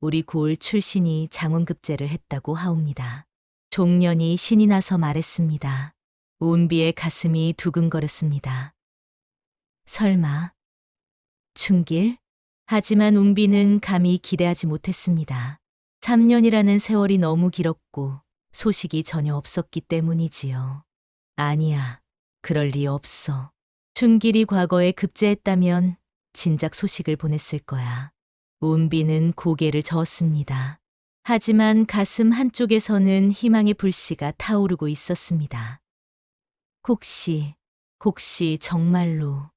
우리 고을 출신이 장원급제를 했다고 하옵니다. 종년이 신이 나서 말했습니다. 운비의 가슴이 두근거렸습니다. 설마, 춘길? 하지만 운비는 감히 기대하지 못했습니다. 3년이라는 세월이 너무 길었고 소식이 전혀 없었기 때문이지요. 아니야, 그럴 리 없어. 춘길이 과거에 급제했다면 진작 소식을 보냈을 거야. 운비는 고개를 저었습니다. 하지만 가슴 한쪽에서는 희망의 불씨가 타오르고 있었습니다. 혹시 정말로.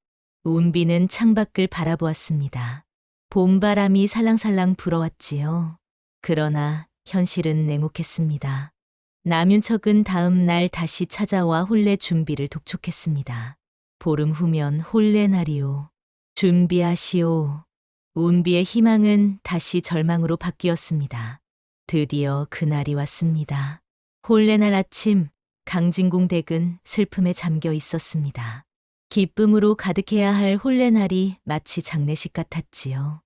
운비는 창밖을 바라보았습니다. 봄바람이 살랑살랑 불어왔지요. 그러나 현실은 냉혹했습니다. 남윤척은 다음 날 다시 찾아와 혼례 준비를 독촉했습니다. 보름 후면 혼례 날이오. 준비하시오. 운비의 희망은 다시 절망으로 바뀌었습니다. 드디어 그날이 왔습니다. 혼례 날 아침, 강진궁 댁은 슬픔에 잠겨 있었습니다. 기쁨으로 가득해야 할 혼례 날이 마치 장례식 같았지요.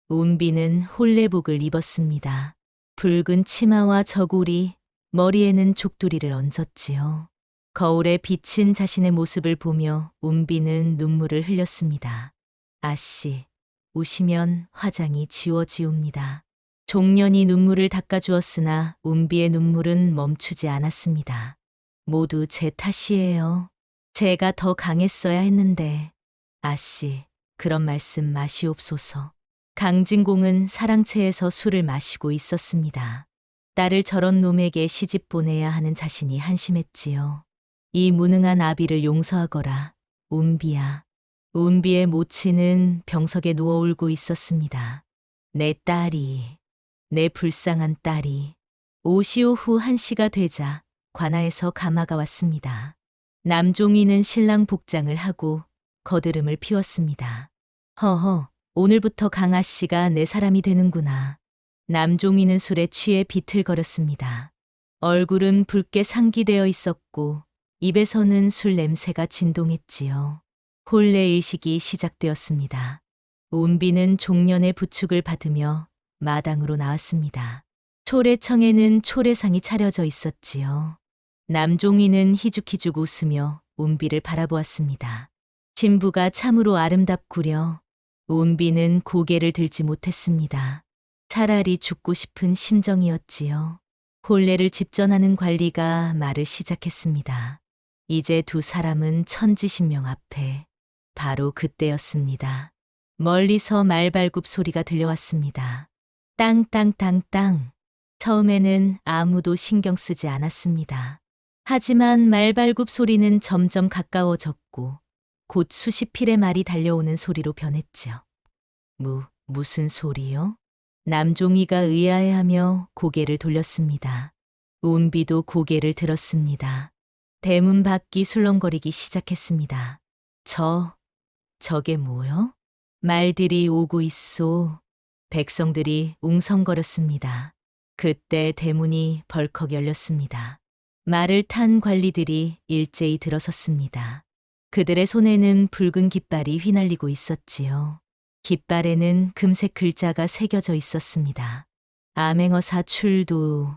운비는 혼례복을 입었습니다. 붉은 치마와 저고리, 머리에는 족두리를 얹었지요. 거울에 비친 자신의 모습을 보며 운비는 눈물을 흘렸습니다. 아씨, 우시면 화장이 지워지옵니다. 종년이 눈물을 닦아주었으나 운비의 눈물은 멈추지 않았습니다. 모두 제 탓이에요. 제가 더 강했어야 했는데. 아씨, 그런 말씀 마시옵소서. 강진공은 사랑채에서 술을 마시고 있었습니다. 딸을 저런 놈에게 시집 보내야 하는 자신이 한심했지요. 이 무능한 아비를 용서하거라, 운비야. 운비의 모친은 병석에 누워 울고 있었습니다. 내 딸이, 내 불쌍한 딸이. 오시오 후 1시가 되자 관아에서 가마가 왔습니다. 남종이는 신랑 복장을 하고 거드름을 피웠습니다. 허허, 오늘부터 강아씨가 내 사람이 되는구나. 남종이는 술에 취해 비틀거렸습니다. 얼굴은 붉게 상기되어 있었고 입에서는 술 냄새가 진동했지요. 혼례 의식이 시작되었습니다. 운비는 종년의 부축을 받으며 마당으로 나왔습니다. 초래청에는 초래상이 차려져 있었지요. 남종이는 희죽희죽 웃으며 운비를 바라보았습니다. 신부가 참으로 아름답구려. 운비는 고개를 들지 못했습니다. 차라리 죽고 싶은 심정이었지요. 혼례를 집전하는 관리가 말을 시작했습니다. 이제 두 사람은 천지신명 앞에. 바로 그때였습니다. 멀리서 말발굽 소리가 들려왔습니다. 땅땅땅땅. 처음에는 아무도 신경 쓰지 않았습니다. 하지만 말발굽 소리는 점점 가까워졌고 곧 수십 필의 말이 달려오는 소리로 변했지요. 무슨 소리요? 남종이가 의아해하며 고개를 돌렸습니다. 운비도 고개를 들었습니다. 대문 밖이 술렁거리기 시작했습니다. 저게 뭐요? 말들이 오고 있소. 백성들이 웅성거렸습니다. 그때 대문이 벌컥 열렸습니다. 말을 탄 관리들이 일제히 들어섰습니다. 그들의 손에는 붉은 깃발이 휘날리고 있었지요. 깃발에는 금색 글자가 새겨져 있었습니다. 암행어사 출두.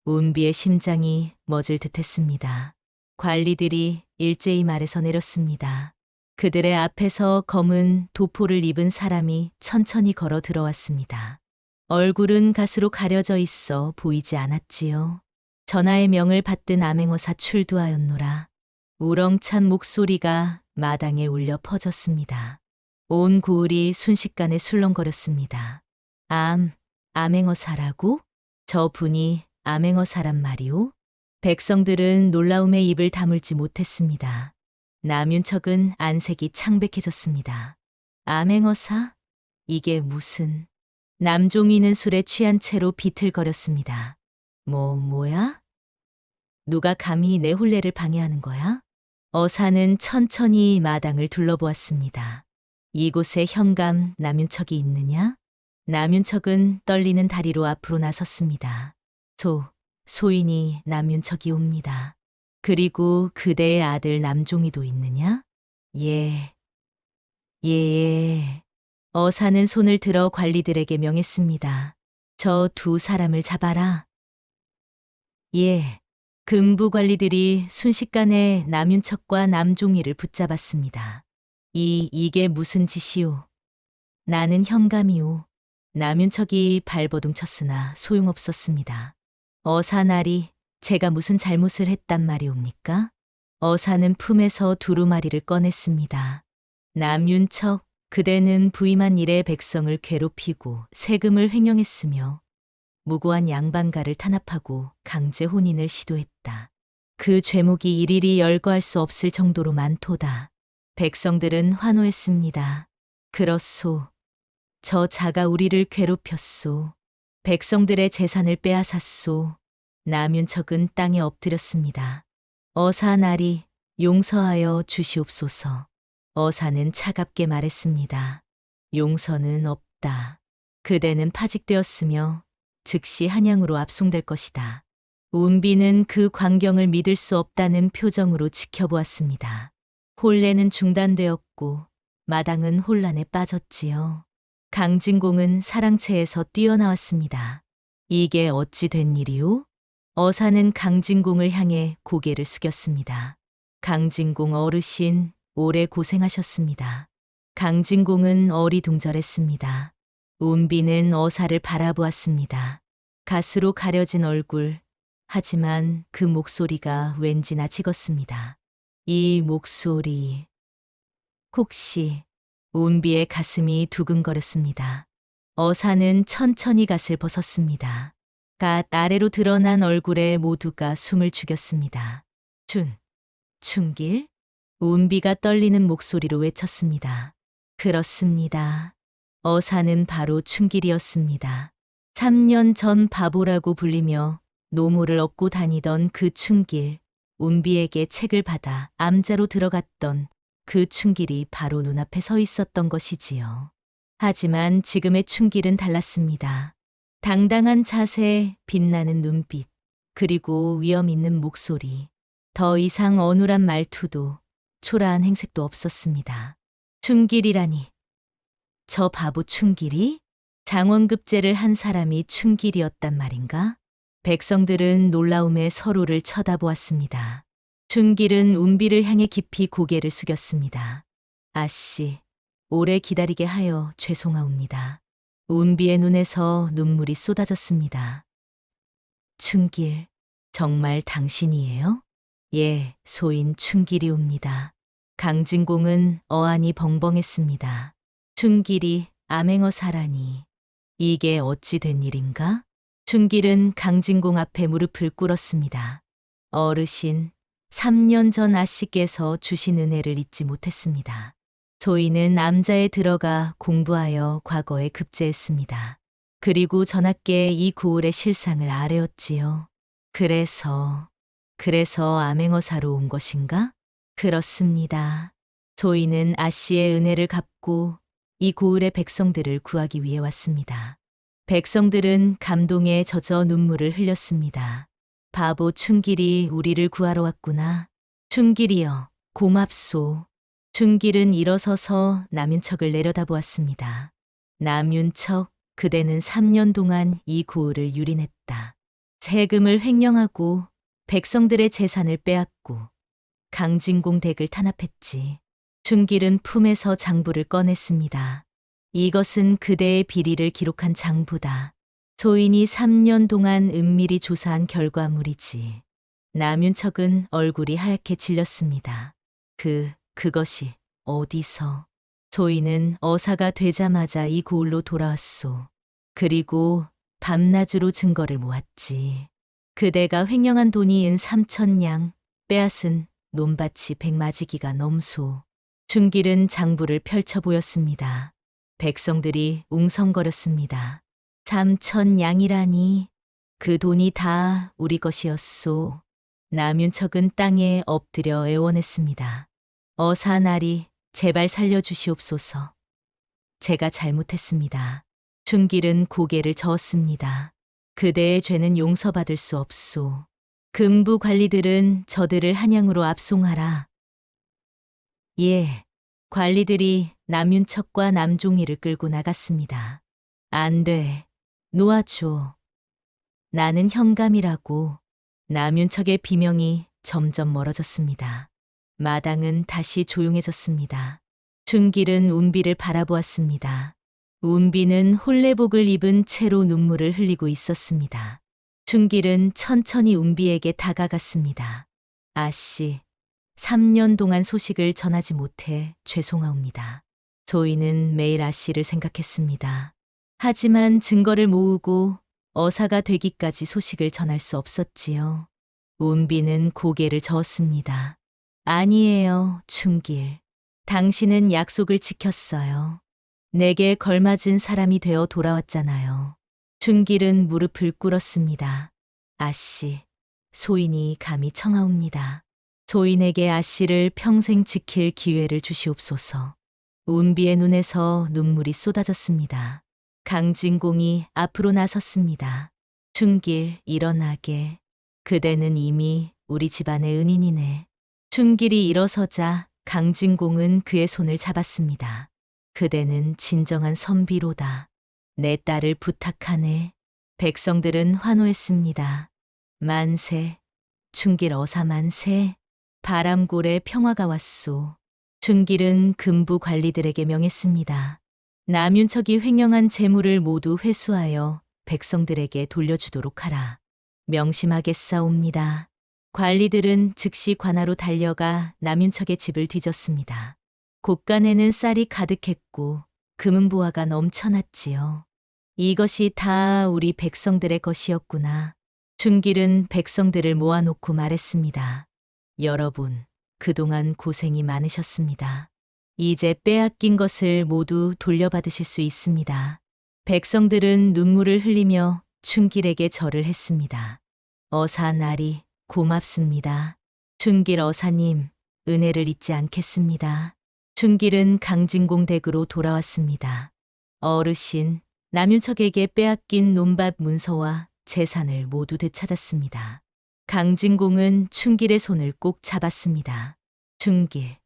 운비의 심장이 멎을 듯했습니다. 관리들이 일제히 말에서 내렸습니다. 그들의 앞에서 검은 도포를 입은 사람이 천천히 걸어 들어왔습니다. 얼굴은 가스로 가려져 있어 보이지 않았지요. 전하의 명을 받든 암행어사 출두하였노라. 우렁찬 목소리가 마당에 울려 퍼졌습니다. 온 고을이 순식간에 술렁거렸습니다. 암행어사라고? 저 분이 암행어사란 말이오? 백성들은 놀라움에 입을 다물지 못했습니다. 남윤척은 안색이 창백해졌습니다. 암행어사? 이게 무슨... 남종이는 술에 취한 채로 비틀거렸습니다. 뭐야? 누가 감히 내 혼례를 방해하는 거야? 어사는 천천히 마당을 둘러보았습니다. 이곳에 현감 남윤척이 있느냐? 남윤척은 떨리는 다리로 앞으로 나섰습니다. 소인이 남윤척이 옵니다. 그리고 그대의 아들 남종이도 있느냐? 예. 어사는 손을 들어 관리들에게 명했습니다. 저 두 사람을 잡아라. 예. 금부 관리들이 순식간에 남윤척과 남종이를 붙잡았습니다. 이게 무슨 짓이오? 나는 현감이오. 남윤척이 발버둥 쳤으나 소용없었습니다. 어사나리, 제가 무슨 잘못을 했단 말이옵니까? 어사는 품에서 두루마리를 꺼냈습니다. 남윤척, 그대는 부임한 일에 백성을 괴롭히고 세금을 횡령했으며 무고한 양반가를 탄압하고 강제 혼인을 시도했다. 그 죄목이 일일이 열거할 수 없을 정도로 많도다. 백성들은 환호했습니다. 그렇소. 저 자가 우리를 괴롭혔소. 백성들의 재산을 빼앗았소. 남윤척은 땅에 엎드렸습니다. 어사나리, 용서하여 주시옵소서. 어사는 차갑게 말했습니다. 용서는 없다. 그대는 파직되었으며 즉시 한양으로 압송될 것이다. 운비는 그 광경을 믿을 수 없다는 표정으로 지켜보았습니다. 혼례는 중단되었고 마당은 혼란에 빠졌지요. 강진공은 사랑채에서 뛰어나왔습니다. 이게 어찌 된 일이오? 어사는 강진공을 향해 고개를 숙였습니다. 강진공 어르신, 오래 고생하셨습니다. 강진공은 어리둥절했습니다. 운비는 어사를 바라보았습니다. 가스로 가려진 얼굴, 하지만 그 목소리가 왠지나 찍었습니다. 이 목소리... 혹시... 운비의 가슴이 두근거렸습니다. 어사는 천천히 갓을 벗었습니다. 갓 아래로 드러난 얼굴에 모두가 숨을 죽였습니다. 춘길? 운비가 떨리는 목소리로 외쳤습니다. 그렇습니다. 어사는 바로 춘길이었습니다. 3년 전 바보라고 불리며 노모를 업고 다니던 그 춘길, 운비에게 책을 받아 암자로 들어갔던 그 춘길이 바로 눈앞에 서 있었던 것이지요. 하지만 지금의 춘길은 달랐습니다. 당당한 자세, 빛나는 눈빛, 그리고 위험 있는 목소리. 더 이상 어눌한 말투도 초라한 행색도 없었습니다. 춘길이라니. 저 바보 춘길이? 장원급제를 한 사람이 춘길이었단 말인가? 백성들은 놀라움에 서로를 쳐다보았습니다. 춘길은 운비를 향해 깊이 고개를 숙였습니다. 아씨, 오래 기다리게 하여 죄송하옵니다. 운비의 눈에서 눈물이 쏟아졌습니다. 춘길, 정말 당신이에요? 예, 소인 춘길이옵니다. 강진공은 어안이 벙벙했습니다. 춘길이 암행어사라니. 이게 어찌 된 일인가? 춘길은 강진공 앞에 무릎을 꿇었습니다. 어르신, 3년 전 아씨께서 주신 은혜를 잊지 못했습니다. 저희는 남자에 들어가 공부하여 과거에 급제했습니다. 그리고 전학계 이 고을의 실상을 아뢰었지요. 그래서 암행어사로 온 것인가? 그렇습니다. 저희는 아씨의 은혜를 갚고 이 고을의 백성들을 구하기 위해 왔습니다. 백성들은 감동에 젖어 눈물을 흘렸습니다. 바보 춘길이 우리를 구하러 왔구나. 춘길이여, 고맙소. 춘길은 일어서서 남윤척을 내려다보았습니다. 남윤척, 그대는 3년 동안 이 고을을 유린했다. 세금을 횡령하고 백성들의 재산을 빼앗고 강진공 댁을 탄압했지. 춘길은 품에서 장부를 꺼냈습니다. 이것은 그대의 비리를 기록한 장부다. 조인이 3년 동안 은밀히 조사한 결과물이지. 남윤척은 얼굴이 하얗게 질렸습니다. 그것이 어디서? 조인은 어사가 되자마자 이 고을로 돌아왔소. 그리고 밤낮으로 증거를 모았지. 그대가 횡령한 돈이 은 3,000냥, 빼앗은 논밭이 100마지기가 넘소. 춘길은 장부를 펼쳐 보였습니다. 백성들이 웅성거렸습니다. 3,000냥이라니 그 돈이 다 우리 것이었소. 남윤척은 땅에 엎드려 애원했습니다. 어사나리, 제발 살려주시옵소서. 제가 잘못했습니다. 춘길은 고개를 저었습니다. 그대의 죄는 용서받을 수 없소. 금부 관리들은 저들을 한양으로 압송하라. 예, 관리들이 남윤척과 남종이를 끌고 나갔습니다. 안 돼, 놓아줘. 나는 현감이라고. 남윤척의 비명이 점점 멀어졌습니다. 마당은 다시 조용해졌습니다. 춘길은 운비를 바라보았습니다. 운비는 홀레복을 입은 채로 눈물을 흘리고 있었습니다. 춘길은 천천히 운비에게 다가갔습니다. 아씨, 3년 동안 소식을 전하지 못해 죄송하옵니다. 저희는 매일 아씨를 생각했습니다. 하지만 증거를 모으고 어사가 되기까지 소식을 전할 수 없었지요. 운비는 고개를 저었습니다. 아니에요, 춘길. 당신은 약속을 지켰어요. 내게 걸맞은 사람이 되어 돌아왔잖아요. 춘길은 무릎을 꿇었습니다. 아씨, 소인이 감히 청하옵니다. 소인에게 아씨를 평생 지킬 기회를 주시옵소서. 운비의 눈에서 눈물이 쏟아졌습니다. 강진공이 앞으로 나섰습니다. 춘길, 일어나게. 그대는 이미 우리 집안의 은인이네. 춘길이 일어서자 강진공은 그의 손을 잡았습니다. 그대는 진정한 선비로다. 내 딸을 부탁하네. 백성들은 환호했습니다. 만세, 춘길 어사 만세. 바람골에 평화가 왔소. 춘길은 금부 관리들에게 명했습니다. 남윤척이 횡령한 재물을 모두 회수하여 백성들에게 돌려주도록 하라. 명심하겠사옵니다. 관리들은 즉시 관하로 달려가 남윤척의 집을 뒤졌습니다. 곳간에는 쌀이 가득했고 금은보화가 넘쳐났지요. 이것이 다 우리 백성들의 것이었구나. 춘길은 백성들을 모아놓고 말했습니다. 여러분, 그동안 고생이 많으셨습니다. 이제 빼앗긴 것을 모두 돌려받으실 수 있습니다. 백성들은 눈물을 흘리며 춘길에게 절을 했습니다. 어사나리, 고맙습니다. 춘길 어사님, 은혜를 잊지 않겠습니다. 춘길은 강진공 댁으로 돌아왔습니다. 어르신, 남윤척에게 빼앗긴 논밭 문서와 재산을 모두 되찾았습니다. 강진공은 춘길의 손을 꼭 잡았습니다. 춘길,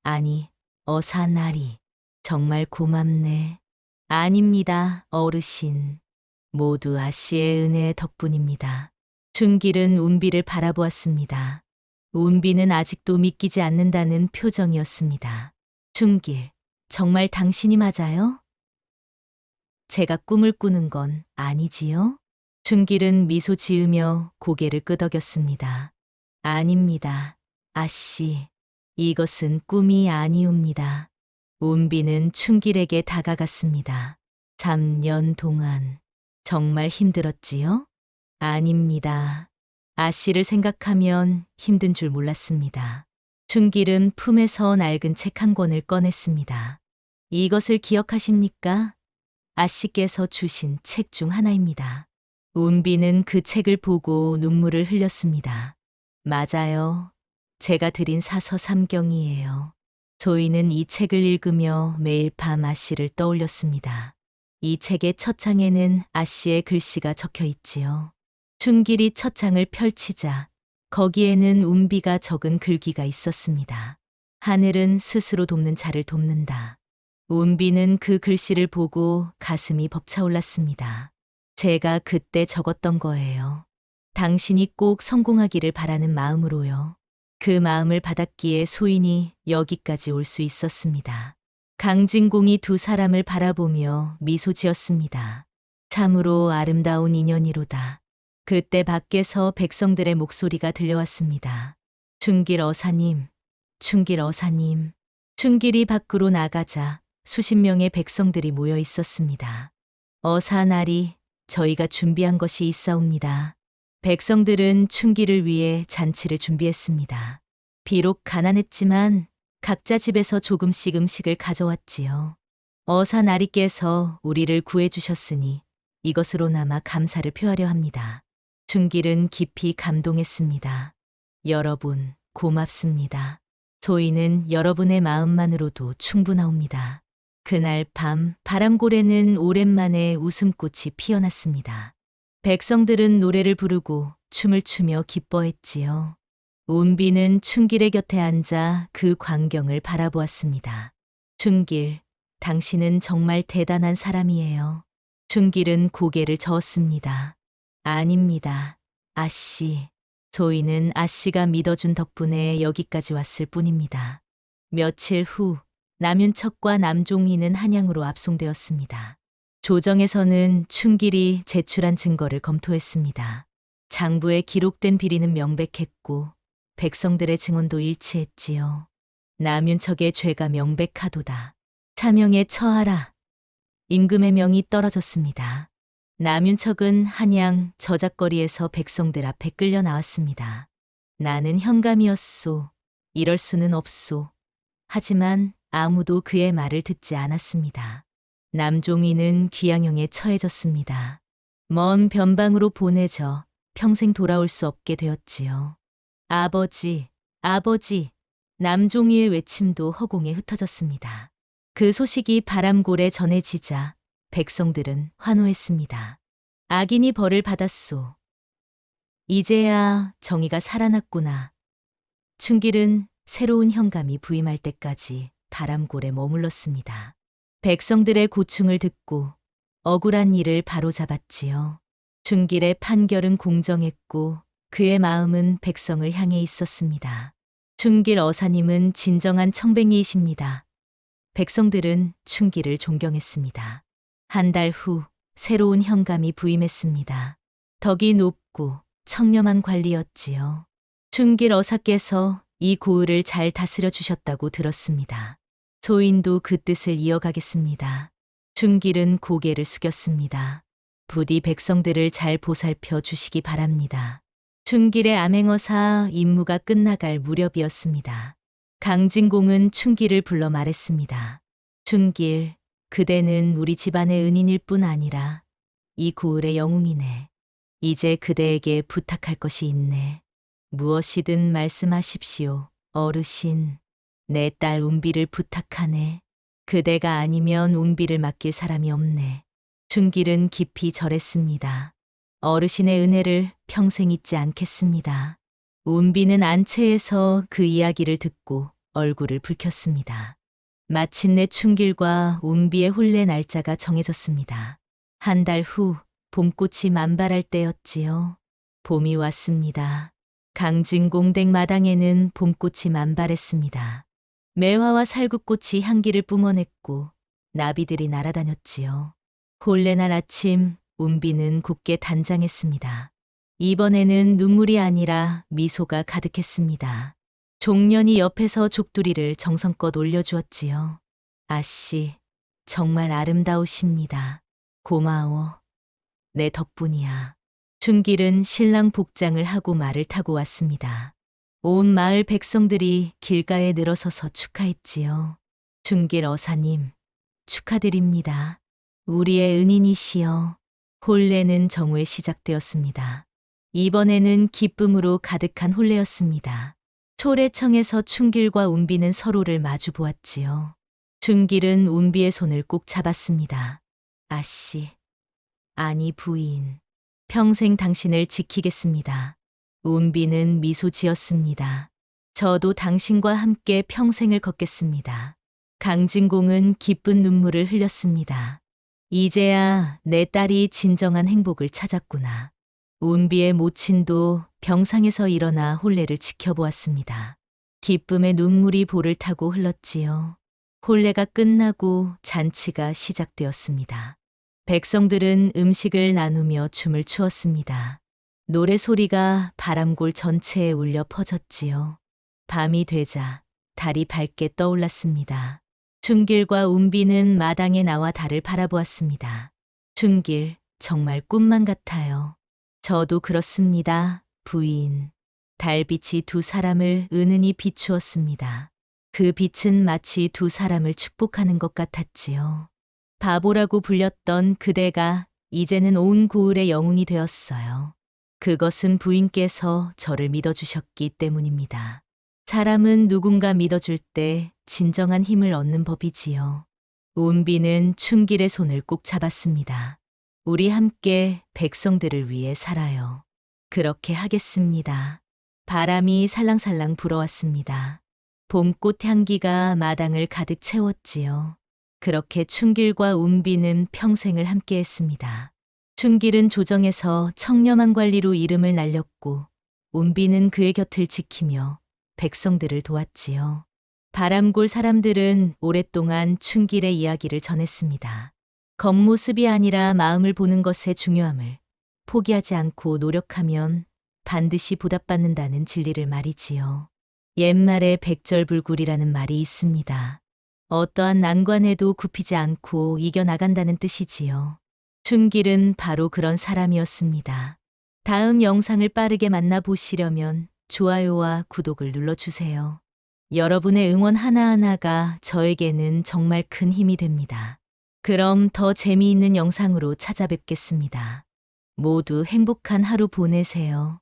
아니, 어사나리, 정말 고맙네. 아닙니다, 어르신. 모두 아씨의 은혜 덕분입니다. 춘길은 운비를 바라보았습니다. 운비는 아직도 믿기지 않는다는 표정이었습니다. 춘길, 정말 당신이 맞아요? 제가 꿈을 꾸는 건 아니지요? 춘길은 미소 지으며 고개를 끄덕였습니다. 아닙니다, 아씨. 이것은 꿈이 아니옵니다. 운비는 춘길에게 다가갔습니다. 3년 동안 정말 힘들었지요? 아닙니다. 아씨를 생각하면 힘든 줄 몰랐습니다. 춘길은 품에서 낡은 책 한 권을 꺼냈습니다. 이것을 기억하십니까? 아씨께서 주신 책 중 하나입니다. 운비는 그 책을 보고 눈물을 흘렸습니다. 맞아요. 제가 드린 사서 삼경이에요. 조이는 이 책을 읽으며 매일 밤 아씨를 떠올렸습니다. 이 책의 첫 장에는 아씨의 글씨가 적혀 있지요. 춘길이 첫 장을 펼치자 거기에는 운비가 적은 글귀가 있었습니다. 하늘은 스스로 돕는 자를 돕는다. 운비는 그 글씨를 보고 가슴이 벅차올랐습니다. 제가 그때 적었던 거예요. 당신이 꼭 성공하기를 바라는 마음으로요. 그 마음을 받았기에 소인이 여기까지 올 수 있었습니다. 강진공이 두 사람을 바라보며 미소 지었습니다. 참으로 아름다운 인연이로다. 그때 밖에서 백성들의 목소리가 들려왔습니다. 춘길 어사님, 춘길 어사님. 춘길이 밖으로 나가자 수십 명의 백성들이 모여 있었습니다. 어사나리, 저희가 준비한 것이 있사옵니다. 백성들은 춘길을 위해 잔치를 준비했습니다. 비록 가난했지만 각자 집에서 조금씩 음식을 가져왔지요. 어사나리께서 우리를 구해주셨으니 이것으로나마 감사를 표하려 합니다. 춘길은 깊이 감동했습니다. 여러분, 고맙습니다. 저희는 여러분의 마음만으로도 충분하옵니다. 그날 밤 바람골에는 오랜만에 웃음꽃이 피어났습니다. 백성들은 노래를 부르고 춤을 추며 기뻐했지요. 운비는 춘길의 곁에 앉아 그 광경을 바라보았습니다. 춘길, 당신은 정말 대단한 사람이에요. 춘길은 고개를 저었습니다. 아닙니다. 아씨. 저희는 아씨가 믿어준 덕분에 여기까지 왔을 뿐입니다. 며칠 후 남윤척과 남종희는 한양으로 압송되었습니다. 조정에서는 춘길이 제출한 증거를 검토했습니다. 장부에 기록된 비리는 명백했고 백성들의 증언도 일치했지요. 남윤척의 죄가 명백하도다. 차명에 처하라. 임금의 명이 떨어졌습니다. 남윤척은 한양 저작거리에서 백성들 앞에 끌려 나왔습니다. 나는 현감이었소. 이럴 수는 없소. 하지만 아무도 그의 말을 듣지 않았습니다. 남종이는 귀양형에 처해졌습니다. 먼 변방으로 보내져 평생 돌아올 수 없게 되었지요. 아버지, 아버지. 남종이의 외침도 허공에 흩어졌습니다. 그 소식이 바람골에 전해지자 백성들은 환호했습니다. 악인이 벌을 받았소. 이제야 정의가 살아났구나. 춘길은 새로운 현감이 부임할 때까지 바람골에 머물렀습니다. 백성들의 고충을 듣고 억울한 일을 바로잡았지요. 춘길의 판결은 공정했고 그의 마음은 백성을 향해 있었습니다. 춘길 어사님은 진정한 청백리이십니다. 백성들은 춘길을 존경했습니다. 한 달 후 새로운 현감이 부임했습니다. 덕이 높고 청렴한 관리였지요. 춘길 어사께서 이 고을을 잘 다스려 주셨다고 들었습니다. 소인도 그 뜻을 이어가겠습니다. 춘길은 고개를 숙였습니다. 부디 백성들을 잘 보살펴 주시기 바랍니다. 춘길의 암행어사 임무가 끝나갈 무렵이었습니다. 강진공은 춘길을 불러 말했습니다. 춘길, 그대는 우리 집안의 은인일 뿐 아니라 이 고을의 영웅이네. 이제 그대에게 부탁할 것이 있네. 무엇이든 말씀하십시오, 어르신. 내 딸 운비를 부탁하네. 그대가 아니면 운비를 맡길 사람이 없네. 춘길은 깊이 절했습니다. 어르신의 은혜를 평생 잊지 않겠습니다. 운비는 안채에서 그 이야기를 듣고 얼굴을 붉혔습니다. 마침내 춘길과 운비의 혼례 날짜가 정해졌습니다. 한 달 후 봄꽃이 만발할 때였지요. 봄이 왔습니다. 강진공댁 마당에는 봄꽃이 만발했습니다. 매화와 살구꽃이 향기를 뿜어냈고 나비들이 날아다녔지요. 혼례날 아침 운비는 곱게 단장했습니다. 이번에는 눈물이 아니라 미소가 가득했습니다. 종년이 옆에서 족두리를 정성껏 올려주었지요. 아씨, 정말 아름다우십니다. 고마워. 내 덕분이야. 춘길은 신랑 복장을 하고 말을 타고 왔습니다. 온 마을 백성들이 길가에 늘어서서 축하했지요. 춘길 어사님, 축하드립니다. 우리의 은인이시여. 혼례는 정오에 시작되었습니다. 이번에는 기쁨으로 가득한 혼례였습니다. 초래청에서 춘길과 운비는 서로를 마주 보았지요. 춘길은 운비의 손을 꼭 잡았습니다. 아씨, 아니 부인, 평생 당신을 지키겠습니다. 운비는 미소 지었습니다. 저도 당신과 함께 평생을 걷겠습니다. 강진공은 기쁜 눈물을 흘렸습니다. 이제야 내 딸이 진정한 행복을 찾았구나. 운비의 모친도 병상에서 일어나 혼례를 지켜보았습니다. 기쁨의 눈물이 볼을 타고 흘렀지요. 혼례가 끝나고 잔치가 시작되었습니다. 백성들은 음식을 나누며 춤을 추었습니다. 노래 소리가 바람골 전체에 울려 퍼졌지요. 밤이 되자 달이 밝게 떠올랐습니다. 춘길과 운비는 마당에 나와 달을 바라보았습니다. 춘길, 정말 꿈만 같아요. 저도 그렇습니다, 부인. 달빛이 두 사람을 은은히 비추었습니다. 그 빛은 마치 두 사람을 축복하는 것 같았지요. 바보라고 불렸던 그대가 이제는 온 고을의 영웅이 되었어요. 그것은 부인께서 저를 믿어주셨기 때문입니다. 사람은 누군가 믿어줄 때 진정한 힘을 얻는 법이지요. 운비는 춘길의 손을 꼭 잡았습니다. 우리 함께 백성들을 위해 살아요. 그렇게 하겠습니다. 바람이 살랑살랑 불어왔습니다. 봄꽃 향기가 마당을 가득 채웠지요. 그렇게 춘길과 운비는 평생을 함께했습니다. 춘길은 조정에서 청렴한 관리로 이름을 날렸고 운비는 그의 곁을 지키며 백성들을 도왔지요. 바람골 사람들은 오랫동안 춘길의 이야기를 전했습니다. 겉모습이 아니라 마음을 보는 것의 중요함을, 포기하지 않고 노력하면 반드시 보답받는다는 진리를 말이지요. 옛말에 백절불굴이라는 말이 있습니다. 어떠한 난관에도 굽히지 않고 이겨나간다는 뜻이지요. 춘길은 바로 그런 사람이었습니다. 다음 영상을 빠르게 만나보시려면 좋아요와 구독을 눌러주세요. 여러분의 응원 하나하나가 저에게는 정말 큰 힘이 됩니다. 그럼 더 재미있는 영상으로 찾아뵙겠습니다. 모두 행복한 하루 보내세요.